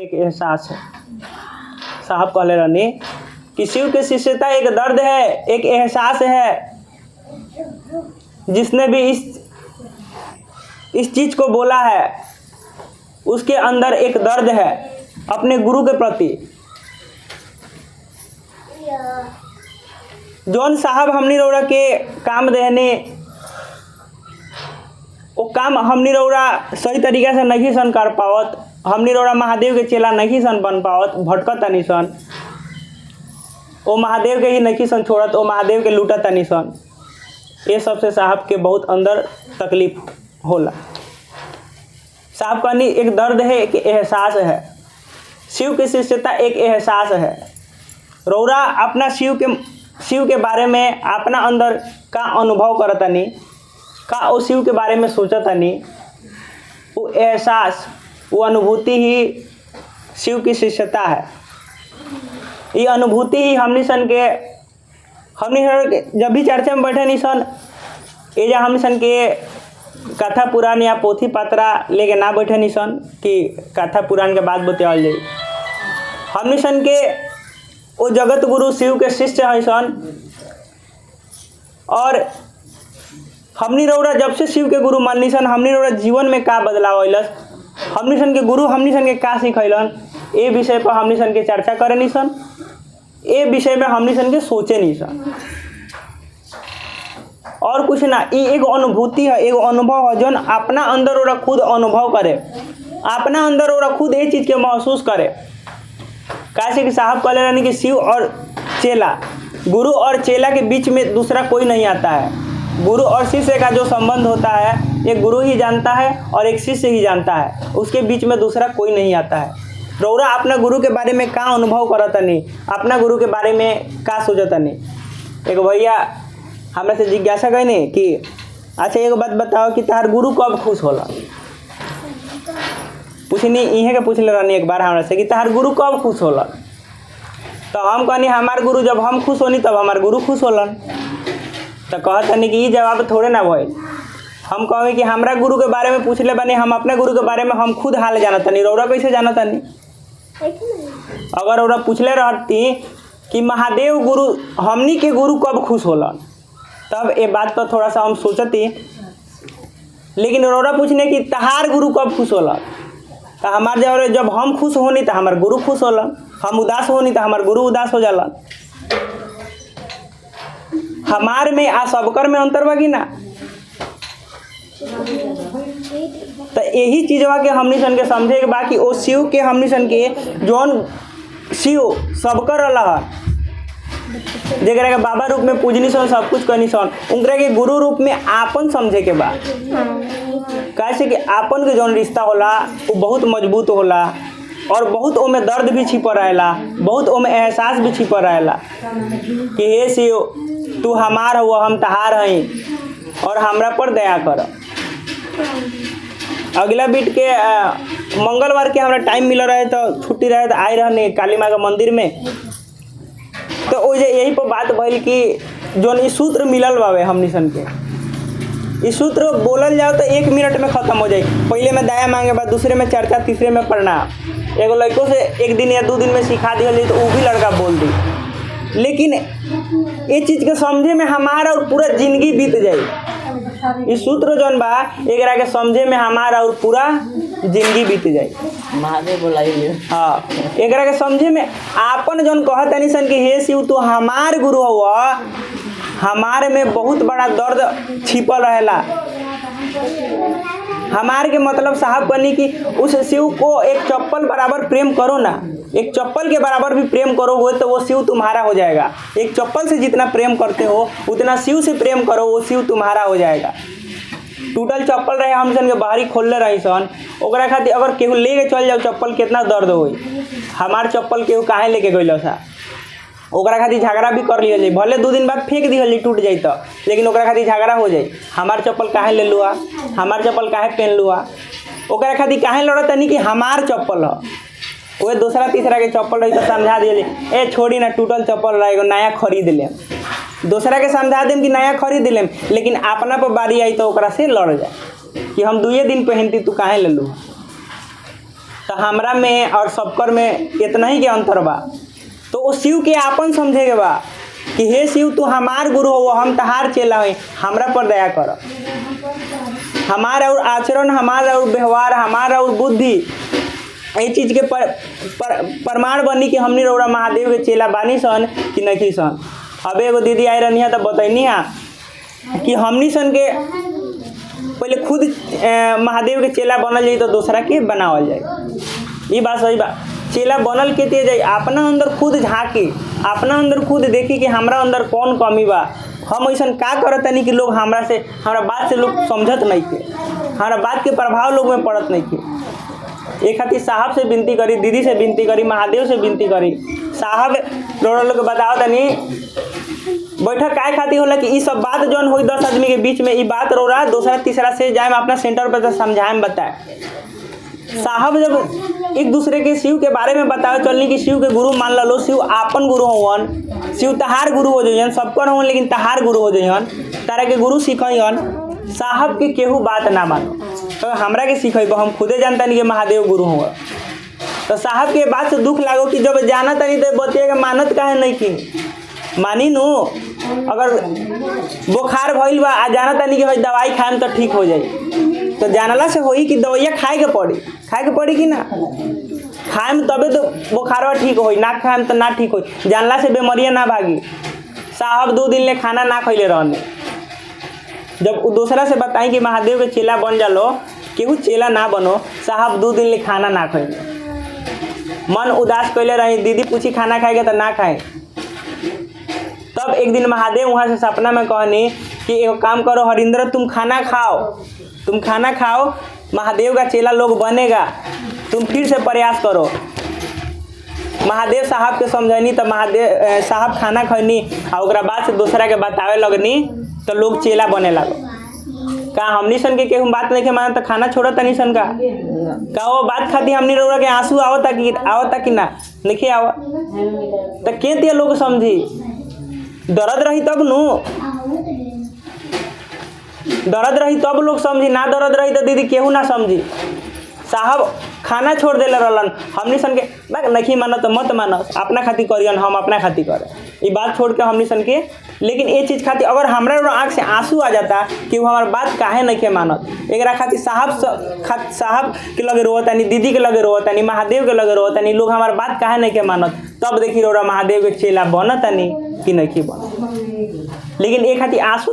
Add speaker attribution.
Speaker 1: एक एहसास है। साहब कहले रहनी कि शिव के शिष्यता एक दर्द है, एक एहसास है। जिसने भी इस चीज को बोला है उसके अंदर एक दर्द है अपने गुरु के प्रति। जौन साहब हमनी रौरा के काम देहने वो काम हमनी रौरा सही तरीका से नहीं सन कर पावत। हमनी रौरा महादेव के चेला नहीं सन बन पावत, भटकत तनी सन। वो महादेव के ही नहीं सन छोड़त, वो महादेव के लूटत तनी सन। ये सबसे साहब के बहुत अंदर तकलीफ होला। साहब कहनी एक दर्द है, एक एहसास है। शिव की शिष्यता एक एहसास है। रौरा अपना शिव के बारे में अपना अंदर का अनुभव करतनी, का वो शिव के बारे में सोचतनी। वो एहसास, वो अनुभूति ही शिव की शिष्यता है। ये अनुभूति ही हमनी जब भी चर्चा में बैठे नहीं सन, ये जा हमनी सन के कथा पुराण या पोथी पात्रा लेके ना बैठे नहीं सन कि कथा पुराण के बाद बतावल जाए। हमनी सन के वो जगत गुरु शिव के शिष्य हैं सन। और हमनी रौरा जब से शिव के गुरु माननी सन, हमनी रौरा जीवन में का बदलाव अइलस, हमनी सन के गुरु हमनी सन के का सिखैलन, ये विषय पर हमनी सन के चर्चा करे नहीं सन। ये विषय में हमनी सन के सोचे नहीं सन। और कुछ ना, ये एक अनुभूति है, एक अनुभव है जो अपना अंदर ओरा खुद अनुभव करे, अपना अंदर ओरा खुद ये चीज के महसूस करे। कैसे कि साहब कहले रहनी कि शिव और चेला, गुरु और चेला के बीच में दूसरा कोई नहीं आता है। गुरु और शिष्य का जो संबंध होता है एक गुरु ही जानता है और एक शिष्य ही जानता है, उसके बीच में दूसरा कोई नहीं आता है। रौरा अपना गुरु के बारे में का अनुभव करतनी, अपना गुरु के बारे में का सोचतनी। एक भैया हमरा से जिज्ञासा कहने कि अच्छा एक बात बताओ कि तार गुरु कब खुश होला। पूछनी इहे के पूछले रहनी एक बार हमरा से कि तार गुरु कब खुश होला। तो हम कहनी हमार गुरु जब हम खुश होनी तब हमार गुरु खुश होलन। तो कहतनी कि ये जवाब थोड़े ना भइल। हम कहे कि हमरा गुरु के बारे में पूछले बनी, हम अपने गुरु के बारे में हम खुद हाल जानतनी, रौरा कैसे जानतनी। अगर रौरा पूछले रहती कि महादेव गुरु हमनी के गुरु कब खुश होलन, तब ये बात पर थोड़ा सा हम सोचती। लेकिन रौरा पूछने कि तहार गुरु कब खुश होला, तो हमार जब हम खुश होनी तो हमार गुरु खुश होलन, हम उदास होनी तो हमार गुरु उदास हो जाला। हमार में आ सबकर में अंतर बा कि ना। तो यही चीजवा के हमनी सन के समझे के बा कि ओ शिव के हमनी सन के जौन शिव सबकर रहा, जेकरा के बाबा रूप में पूजनी सन, सब कुछ करनी सन, उनकरा के गुरु रूप में आपन समझे के बा। कैसे कि आपन के जौन रिश्ता होला वो बहुत मजबूत होला और बहुत ओमे दर्द भी छिपा रहेला, बहुत ओमे एहसास भी छिपा रहेला कि हे शिव तू हमार हो, हम तहार हई और हमरा पर दया कर। अगला बीट के मंगलवार के हमरा टाइम मिल रहे तो छुट्टी रहे तो आए रहने काली माँ के मंदिर में। तो वो यही पर बात भइल कि जोन ई सूत्र मिलल बावे हमनी सन के, ई सूत्र बोलल जाओ तो 1 मिनट में खत्म हो जाए। पहले में दया मांगे, बाद दूसरे में चर्चा, तीसरे में प्रणाम। एगो लड़कों से 1 दिन या 2 दिन में सिखा दिया तो वो भी लड़का बोल दी। लेकिन ये चीज के समझे में हमारा और पूरा जिंदगी बीत जाए। इस सूत्र जौन बा एकरा के समझे में हमारा और पूरा जिंदगी बीत जाए।
Speaker 2: महादेव बोलाइए।
Speaker 1: हाँ, एकरा के समझे में आपन जौन कहतनी सन कि हे शिव तू हमार गुरु हुआ, हमारे में बहुत बड़ा दर्द छिपल रहेला। हमारे के मतलब साहब कहनी कि उस शिव को एक चप्पल बराबर प्रेम करो ना, एक चप्पल के बराबर भी प्रेम करोगे तो वो शिव तुम्हारा हो जाएगा। एक चप्पल से जितना प्रेम करते हो उतना शिव से प्रेम करो, वो शिव तुम्हारा हो जाएगा। टूटल चप्पल रहे हम सन के बाहरी खोलले रही सन, ओकरा खातिर अगर केहू लेके चल जाओ चप्पल कितना दर्द होई। हमार चप्पल केहू काहे लेके गइल सा, ओकरा खातिर झगड़ा भी कर लिया जाए, भले 2 दिन बाद फेंक दिहल जाए टूट जाए तो, लेकिन ओकरा खातिर झगड़ा हो जाए। हमार चप्पल काहे ले लुआ, हमार चप्पल काहे पहन लुआ, ओकरा खातिर काहे लड़तनी कि हमार चप्पल है। वो दूसरा तीसरा के चप्पल रही तो समझा दिए, ए छोड़ी ना टूटल चप्पल रहे नया खरीद ले। दूसरा के समझा देम कि नया खरीद लेम, लेकिन अपना पर बारी आई तो ओकरा से लड़ जाए कि हम 2 दिन पहनती तू काहे ले लू। तो हमरा में और सबकर में इतना ही के अंतर बा। तो वो शिव के आपन समझे के बा कि हे शिव तू हमार गुरु हो, हम तहार चेला है, हमरा पर दया कर। हमारा और आचरण, हमारा और व्यवहार, हमारा और बुद्धि ये चीज के प्रमाण बनी कि हमनी रौरा महादेव के चेला बानी सन कि नहीं सन। अब एगो दीदी आई रहनी है तो बतैनी है कि हमनी सन के पहले खुद महादेव के चेला बनल जाए तो दूसरा के बनावल जाए। ये बात सही बा। चेला बनल के ते जाए अपना अंदर खुद झाँकी, अपना अंदर खुद देखी कि हमरा अंदर कौन कमी बा, हम ऐसा का करत नहीं कि लोग हमरा बात से लोग समझत नहीं के, हमारा बात के प्रभाव लोग में पड़त नहीं के। एक खातिर साहब से विनती करी, दीदी से विनती करी, महादेव से विनती करी। साहब रोड़ा लोग बताओ तनी बैठक काय खातिर होला कि ई सब बात जौन हुई 10 आदमी के बीच में, ई बात रोड़ा दूसरा तीसरा से जाए अपना सेंटर पर तो समझाए बताए। साहब जब एक दूसरे के शिव के बारे में बतावे चलनी कि शिव के गुरु मान लो, शिव आपन गुरु होवन, शिव तहार गुरु हो जाइन, सबकर होवन लेकिन तहार गुरु हो जाइन, तारा के गुरु सिखैन। साहब के केहू बात ना मानो तो हमरा के सिखेब, हम खुदे जानता नहीं कि महादेव गुरु हो। तो साहब के बात से दुख लागो कि जब जाना तनी तो बतिया के मानत काहे नहीं की मानी नु। अगर बुखार भइल बा आ जाना तनी कि भाई दवाई खाएम तो ठीक हो जाई, तो जानला से होई कि दवाइया खाए के पड़ी कि ना, खाएम तबे तो बुखारवा ठीक होई, ना खाएम तो ना ठीक होई, जानला से बीमारियां ना भागी। साहब 2 दिन ले खाना ना खइले रहने, जब दूसरा से बताई कि महादेव के चेला बन जालो, केहू चेला ना बनो। साहब 2 दिन ले खाना ना खइले, मन उदास कैले रही। दीदी पूछी खाना खाएगा तो ना खाए। तब एक दिन महादेव वहाँ से सपना में कहनी कि एक काम करो हरिंद्र, तुम खाना खाओ, महादेव का चेला लोग बनेगा, तुम फिर से प्रयास करो। महादेव साहब के समझनी तो महादेव साहब खाना खैनी और बाद से दूसरा के बतावे लगनी तो लोग चेला बने लगो। का हमनी सन के केहू बात नहीं के माना तो खाना छोड़ा तनी सन का वो बात खाती हमनी रौरा के आंसू आवता कि ना नहीं आवा तो के दिया लोग समझी। दर्द रही तब दर्द रही तब लोग समझी, ना दर्द रही तो दीदी केहू ना समझी। साहब खाना छोड़ देले रहलन, हमनी सन के नहीं मानो तो मत मानो, अपना खातिर करियन, हम अपना खातिर करे, ये बात छोड़ के हमनी सन के। लेकिन ये चीज़ खातिर अगर हमारा आँख से आंसू आ जाता कि वो हमार बात काहे नहीं के मानत, एक खातिर साहब के लगे रोवतानी, दीदी के लगे रोवतानी, महादेव के लगे रोवतानी, लोग हमार बात काहे नहीं के मानत। तब देखी रौरा महादेव के चेला बनतानी कि नहीं बनत। लेकिन एक खातिर आंसू